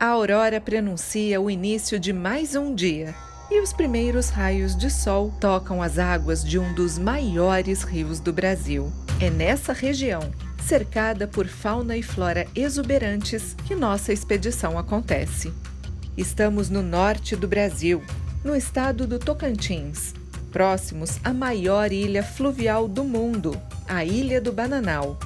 A aurora prenuncia o início de mais um dia e os primeiros raios de sol tocam as águas de um dos maiores rios do Brasil. É nessa região, cercada por fauna e flora exuberantes, que nossa expedição acontece. Estamos no norte do Brasil, no estado do Tocantins, próximos à maior ilha fluvial do mundo, a Ilha do Bananal.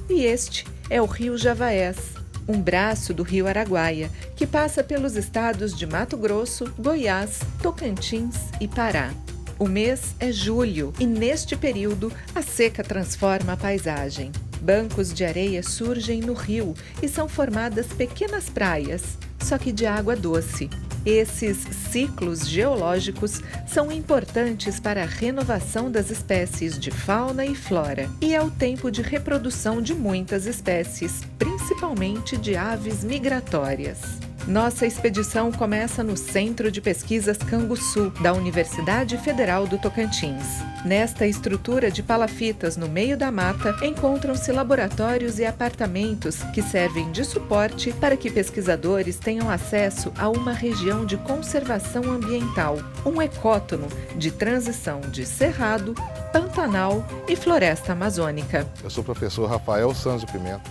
E este é o Rio Javaés, um braço do Rio Araguaia, que passa pelos estados de Mato Grosso, Goiás, Tocantins e Pará. O mês é julho e, neste período, a seca transforma a paisagem. Bancos de areia surgem no rio e são formadas pequenas praias, só que de água doce. Esses ciclos geológicos são importantes para a renovação das espécies de fauna e flora e é o tempo de reprodução de muitas espécies, principalmente de aves migratórias. Nossa expedição começa no Centro de Pesquisas Canguçu, da Universidade Federal do Tocantins. Nesta estrutura de palafitas no meio da mata, encontram-se laboratórios e apartamentos que servem de suporte para que pesquisadores tenham acesso a uma região de conservação ambiental, um ecótono de transição de cerrado, pantanal e floresta amazônica. Eu sou o professor Rafael Santos Pimenta,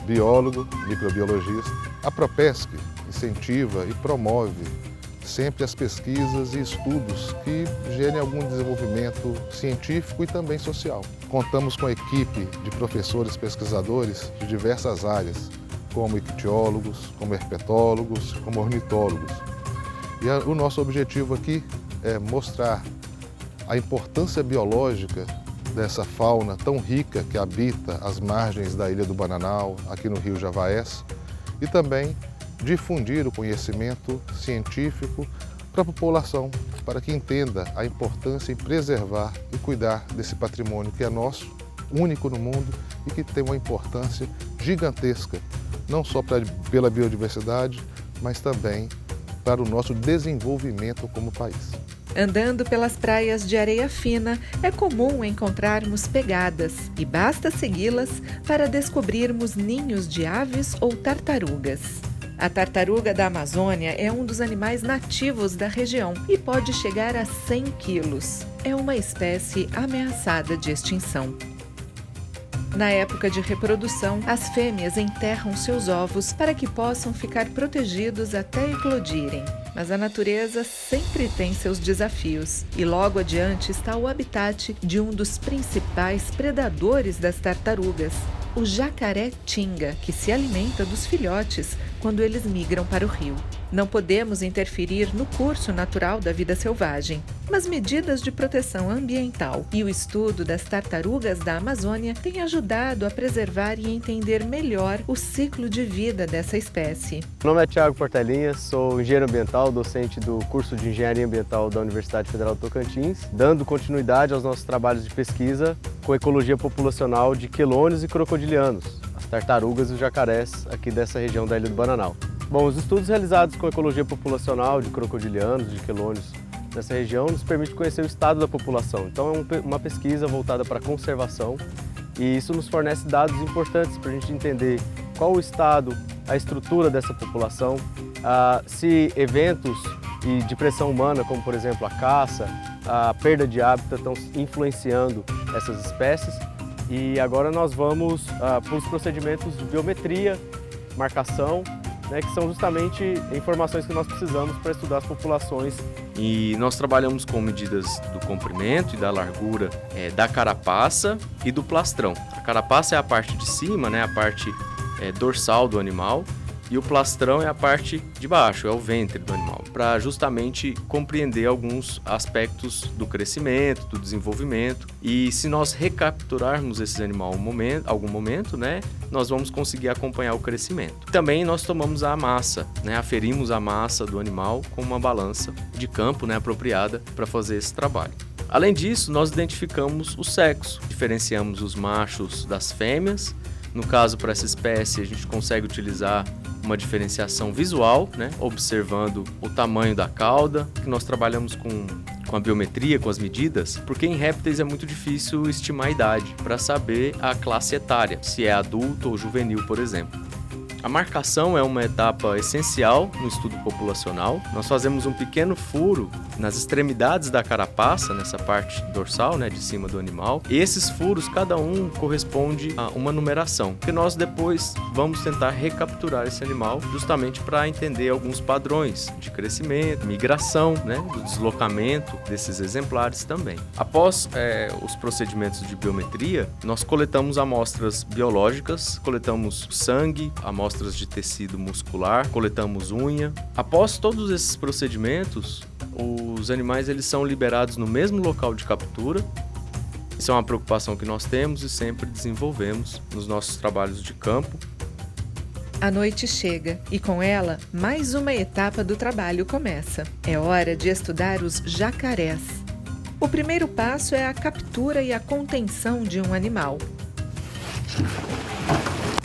biólogo, microbiologista. A Propesc incentiva e promove sempre as pesquisas e estudos que gerem algum desenvolvimento científico e também social. Contamos com a equipe de professores pesquisadores de diversas áreas, como ictiólogos, como herpetólogos, como ornitólogos. E o nosso objetivo aqui é mostrar a importância biológica dessa fauna tão rica que habita as margens da Ilha do Bananal, aqui no Rio Javaés, e também difundir o conhecimento científico para a população, para que entenda a importância em preservar e cuidar desse patrimônio que é nosso, único no mundo e que tem uma importância gigantesca, não só pela biodiversidade, mas também para o nosso desenvolvimento como país. Andando pelas praias de areia fina, é comum encontrarmos pegadas e basta segui-las para descobrirmos ninhos de aves ou tartarugas. A tartaruga da Amazônia é um dos animais nativos da região e pode chegar a 100 quilos. É uma espécie ameaçada de extinção. Na época de reprodução, as fêmeas enterram seus ovos para que possam ficar protegidos até eclodirem. Mas a natureza sempre tem seus desafios e logo adiante está o habitat de um dos principais predadores das tartarugas, o jacaré-tinga, que se alimenta dos filhotes quando eles migram para o rio. Não podemos interferir no curso natural da vida selvagem, mas medidas de proteção ambiental e o estudo das tartarugas da Amazônia têm ajudado a preservar e entender melhor o ciclo de vida dessa espécie. Meu nome é Thiago Portelinha, sou engenheiro ambiental, docente do curso de Engenharia Ambiental da Universidade Federal do Tocantins, dando continuidade aos nossos trabalhos de pesquisa com ecologia populacional de quelônios e crocodilianos, as tartarugas e os jacarés aqui dessa região da Ilha do Bananal. Bom, os estudos realizados com ecologia populacional de crocodilianos, de quelônios nessa região nos permite conhecer o estado da população. Então é uma pesquisa voltada para a conservação e isso nos fornece dados importantes para a gente entender qual o estado, a estrutura dessa população, se eventos de pressão humana, como por exemplo a caça, a perda de hábitat estão influenciando essas espécies. E agora nós vamos para os procedimentos de biometria, marcação, que são justamente informações que nós precisamos para estudar as populações. E nós trabalhamos com medidas do comprimento e da largura da carapaça e do plastrão. A carapaça é a parte de cima, a parte dorsal do animal, e o plastrão é a parte de baixo, é o ventre do animal, para justamente compreender alguns aspectos do crescimento, do desenvolvimento. E se nós recapturarmos esse animal em algum momento, nós vamos conseguir acompanhar o crescimento. Também nós tomamos a massa, aferimos a massa do animal com uma balança de campo apropriada para fazer esse trabalho. Além disso, nós identificamos o sexo, diferenciamos os machos das fêmeas. No caso, para essa espécie, a gente consegue utilizar uma diferenciação visual, observando o tamanho da cauda, que nós trabalhamos com a biometria, com as medidas, porque em répteis é muito difícil estimar a idade para saber a classe etária, se é adulto ou juvenil, por exemplo. A marcação é uma etapa essencial no estudo populacional. Nós fazemos um pequeno furo nas extremidades da carapaça, nessa parte dorsal, né, de cima do animal. E esses furos, cada um corresponde a uma numeração, que nós depois vamos tentar recapturar esse animal, justamente para entender alguns padrões de crescimento, migração, né, do deslocamento desses exemplares também. Após os procedimentos de biometria, nós coletamos amostras biológicas, coletamos sangue, amostras de tecido muscular, coletamos unha. Após todos esses procedimentos, os animais eles são liberados no mesmo local de captura. Isso é uma preocupação que nós temos e sempre desenvolvemos nos nossos trabalhos de campo. A noite chega e, com ela, mais uma etapa do trabalho começa. É hora de estudar os jacarés. O primeiro passo é a captura e a contenção de um animal.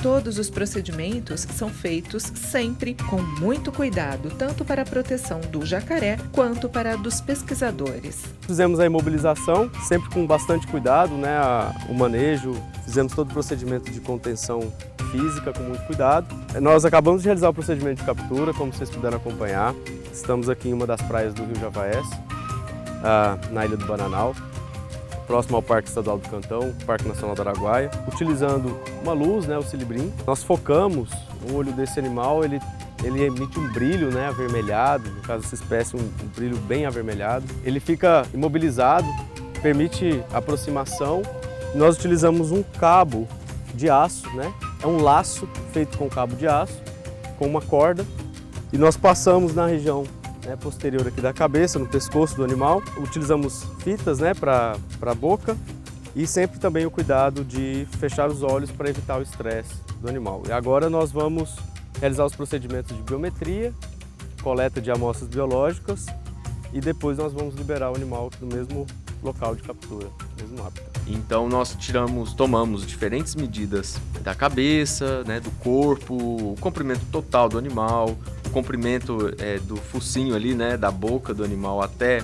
Todos os procedimentos são feitos sempre com muito cuidado, tanto para a proteção do jacaré quanto para a dos pesquisadores. Fizemos a imobilização, sempre com bastante cuidado, né? O manejo, fizemos todo o procedimento de contenção física com muito cuidado. Nós acabamos de realizar o procedimento de captura, como vocês puderam acompanhar. Estamos aqui em uma das praias do Rio Javaés, na Ilha do Bananal, próximo ao Parque Estadual do Cantão, Parque Nacional do Araguaia, utilizando uma luz, né, o silibrim. Nós focamos o olho desse animal, ele emite um brilho, né, avermelhado, no caso dessa espécie, um brilho bem avermelhado. Ele fica imobilizado, permite aproximação. Nós utilizamos um cabo de aço, né, é um laço feito com cabo de aço, com uma corda, e nós passamos na região posterior aqui da cabeça, no pescoço do animal. Utilizamos fitas, né, para a boca e sempre também o cuidado de fechar os olhos para evitar o estresse do animal. E agora nós vamos realizar os procedimentos de biometria, coleta de amostras biológicas e depois nós vamos liberar o animal no mesmo local de captura, no mesmo hábitat. Então nós tomamos diferentes medidas da cabeça, né, do corpo, o comprimento total do animal, o comprimento do focinho ali, né, da boca do animal até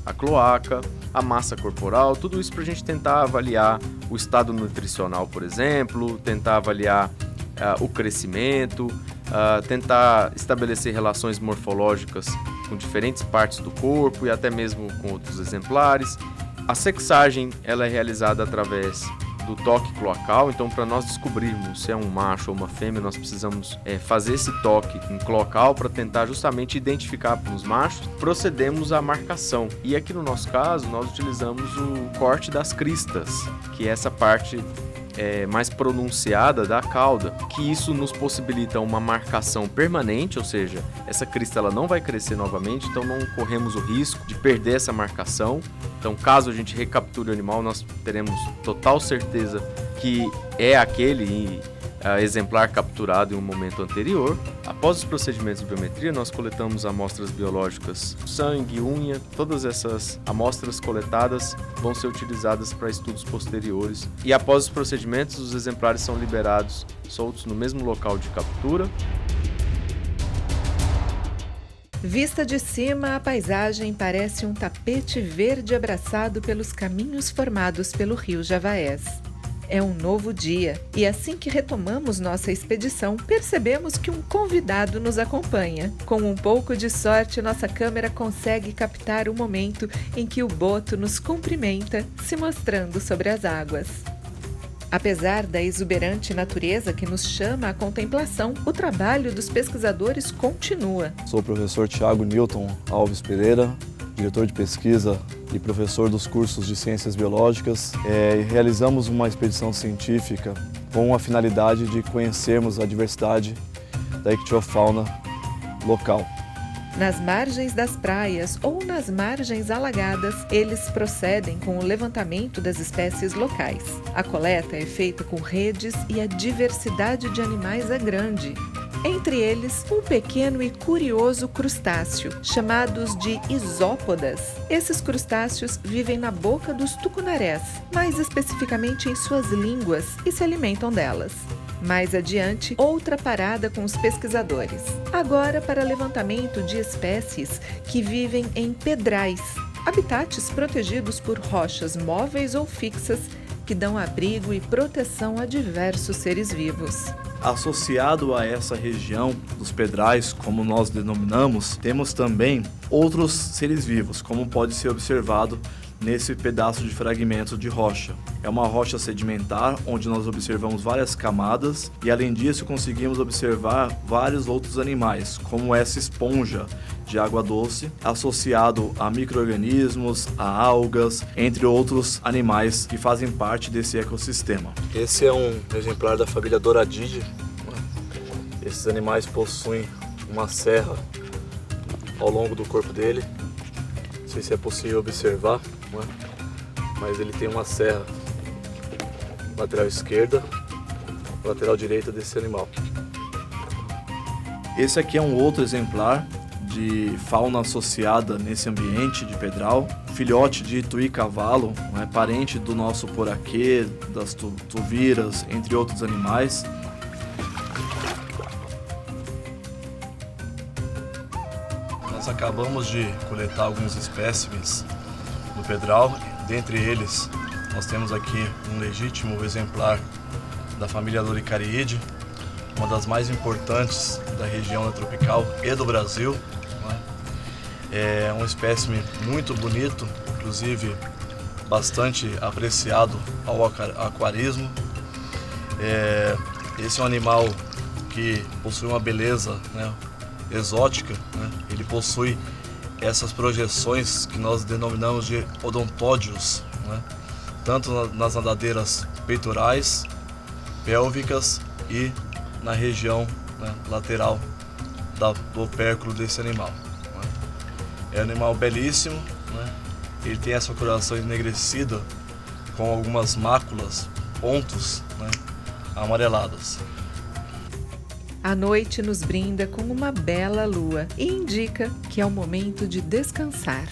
a cloaca, a massa corporal, tudo isso para a gente tentar avaliar o estado nutricional, por exemplo, tentar avaliar o crescimento, tentar estabelecer relações morfológicas com diferentes partes do corpo e até mesmo com outros exemplares. A sexagem ela é realizada através do toque cloacal, então para nós descobrirmos se é um macho ou uma fêmea, nós precisamos fazer esse toque em cloacal para tentar justamente identificar os machos. Procedemos à marcação e aqui no nosso caso nós utilizamos o corte das cristas, que é essa parte mais pronunciada da cauda, que isso nos possibilita uma marcação permanente, ou seja, essa crista ela não vai crescer novamente, então não corremos o risco de perder essa marcação. Então, caso a gente recapture o animal, nós teremos total certeza que é aquele exemplar capturado em um momento anterior. Após os procedimentos de biometria, nós coletamos amostras biológicas, sangue, unha, todas essas amostras coletadas vão ser utilizadas para estudos posteriores. E após os procedimentos, os exemplares são liberados soltos no mesmo local de captura. Vista de cima, a paisagem parece um tapete verde abraçado pelos caminhos formados pelo rio Javaés. É um novo dia e assim que retomamos nossa expedição, percebemos que um convidado nos acompanha. Com um pouco de sorte, nossa câmera consegue captar o momento em que o boto nos cumprimenta, se mostrando sobre as águas. Apesar da exuberante natureza que nos chama à contemplação, o trabalho dos pesquisadores continua. Sou o professor Thiago Newton Alves Pereira, diretor de pesquisa e professor dos cursos de Ciências Biológicas. Realizamos uma expedição científica com a finalidade de conhecermos a diversidade da ictiofauna local. Nas margens das praias ou nas margens alagadas, eles procedem com o levantamento das espécies locais. A coleta é feita com redes e a diversidade de animais é grande. Entre eles, um pequeno e curioso crustáceo, chamados de isópodas. Esses crustáceos vivem na boca dos tucunarés, mais especificamente em suas línguas, e se alimentam delas. Mais adiante, outra parada com os pesquisadores. Agora para levantamento de espécies que vivem em pedrais, habitats protegidos por rochas móveis ou fixas que dão abrigo e proteção a diversos seres vivos. Associado a essa região dos pedrais, como nós denominamos, temos também outros seres vivos, como pode ser observado nesse pedaço de fragmento de rocha. É uma rocha sedimentar, onde nós observamos várias camadas e, além disso, conseguimos observar vários outros animais, como essa esponja de água doce, associado a micro-organismos, a algas, entre outros animais que fazem parte desse ecossistema. Esse é um exemplar da família Doradidae. Esses animais possuem uma serra ao longo do corpo dele. Não sei se é possível observar, mas ele tem uma serra lateral esquerda, lateral direita desse animal. Esse aqui é um outro exemplar de fauna associada nesse ambiente de pedral, filhote de tuí-cavalo, parente do nosso poraquê, das tuviras, entre outros animais. Nós acabamos de coletar alguns espécimes do pedral, dentre eles nós temos aqui um legítimo exemplar da família Loricariidae, uma das mais importantes da região tropical e do Brasil. É um espécime muito bonito, inclusive bastante apreciado ao aquarismo. Esse é um animal que possui uma beleza, exótica, Ele possui essas projeções que nós denominamos de odontódios, tanto nas nadadeiras peitorais, pélvicas e na região lateral do opérculo desse animal. É um animal belíssimo, Ele tem essa coloração enegrecida com algumas máculas, pontos amarelados. A noite nos brinda com uma bela lua e indica que é o momento de descansar.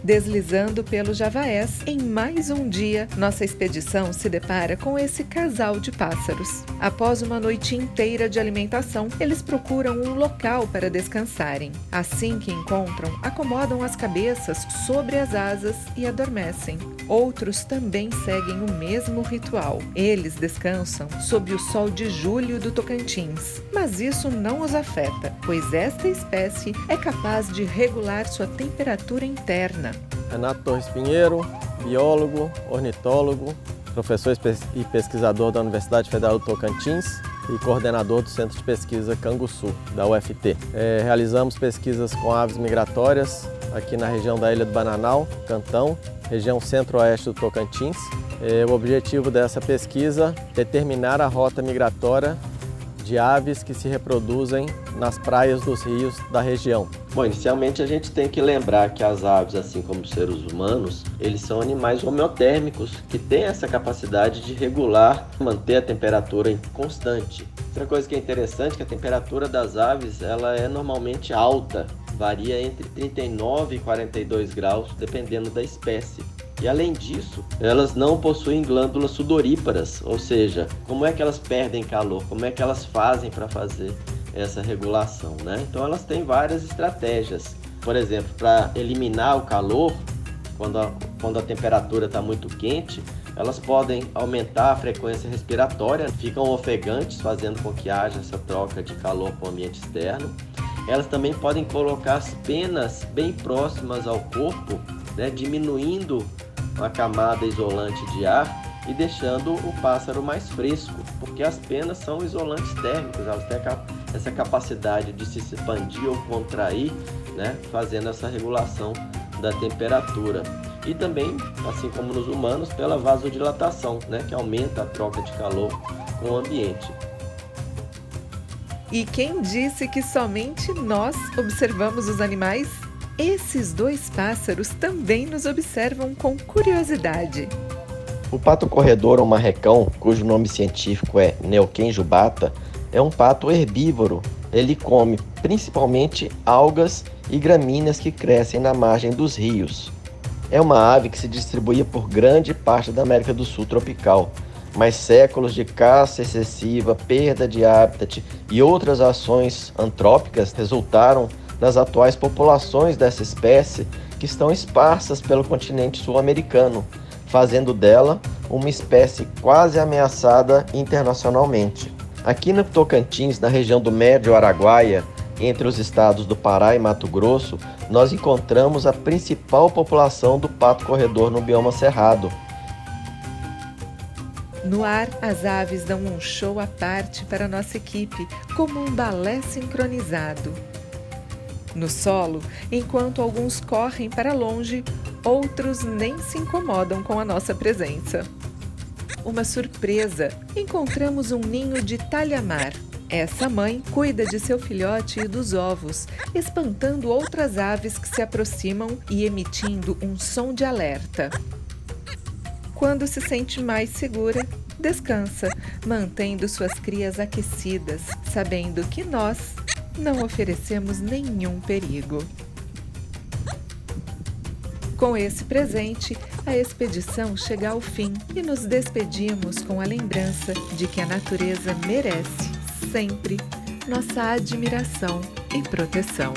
Deslizando pelo Javaés, em mais um dia, nossa expedição se depara com esse casal de pássaros. Após uma noite inteira de alimentação, eles procuram um local para descansarem. Assim que encontram, acomodam as cabeças sobre as asas e adormecem. Outros também seguem o mesmo ritual. Eles descansam sob o sol de julho do Tocantins. Mas isso não os afeta, pois esta espécie é capaz de regular sua temperatura interna. Renato Torres Pinheiro, biólogo, ornitólogo, professor e pesquisador da Universidade Federal do Tocantins e coordenador do Centro de Pesquisa Canguçu, da UFT. Realizamos pesquisas com aves migratórias aqui na região da Ilha do Bananal, Cantão, região centro-oeste do Tocantins. O objetivo dessa pesquisa é determinar a rota migratória de aves que se reproduzem nas praias dos rios da região. Bom, inicialmente a gente tem que lembrar que as aves, assim como os seres humanos, eles são animais homeotérmicos que têm essa capacidade de regular, manter a temperatura constante. Outra coisa que é interessante é que a temperatura das aves ela é normalmente alta, varia entre 39 e 42 graus, dependendo da espécie. E além disso, elas não possuem glândulas sudoríparas, ou seja, como é que elas perdem calor, como é que elas fazem para fazer essa regulação, Então elas têm várias estratégias. Por exemplo, para eliminar o calor, quando a temperatura está muito quente, elas podem aumentar a frequência respiratória, ficam ofegantes, fazendo com que haja essa troca de calor com o ambiente externo. Elas também podem colocar as penas bem próximas ao corpo, diminuindo a camada isolante de ar e deixando o pássaro mais fresco, porque as penas são isolantes térmicos, elas têm essa capacidade de se expandir ou contrair, fazendo essa regulação da temperatura. E também, assim como nos humanos, pela vasodilatação, que aumenta a troca de calor com o ambiente. E quem disse que somente nós observamos os animais? Esses dois pássaros também nos observam com curiosidade. O pato corredor ou marrecão, cujo nome científico é Neuquem jubata, é um pato herbívoro. Ele come principalmente algas e gramíneas que crescem na margem dos rios. É uma ave que se distribuía por grande parte da América do Sul tropical, mas séculos de caça excessiva, perda de hábitat e outras ações antrópicas resultaram nas atuais populações dessa espécie que estão esparsas pelo continente sul-americano, fazendo dela uma espécie quase ameaçada internacionalmente. Aqui no Tocantins, na região do Médio Araguaia, entre os estados do Pará e Mato Grosso, nós encontramos a principal população do pato corredor no bioma cerrado. No ar, as aves dão um show à parte para nossa equipe, como um balé sincronizado. No solo, enquanto alguns correm para longe, outros nem se incomodam com a nossa presença. Uma surpresa! Encontramos um ninho de talhamar. Essa mãe cuida de seu filhote e dos ovos, espantando outras aves que se aproximam e emitindo um som de alerta. Quando se sente mais segura, descansa, mantendo suas crias aquecidas, sabendo que nós não oferecemos nenhum perigo. Com esse presente, a expedição chega ao fim e nos despedimos com a lembrança de que a natureza merece sempre nossa admiração e proteção.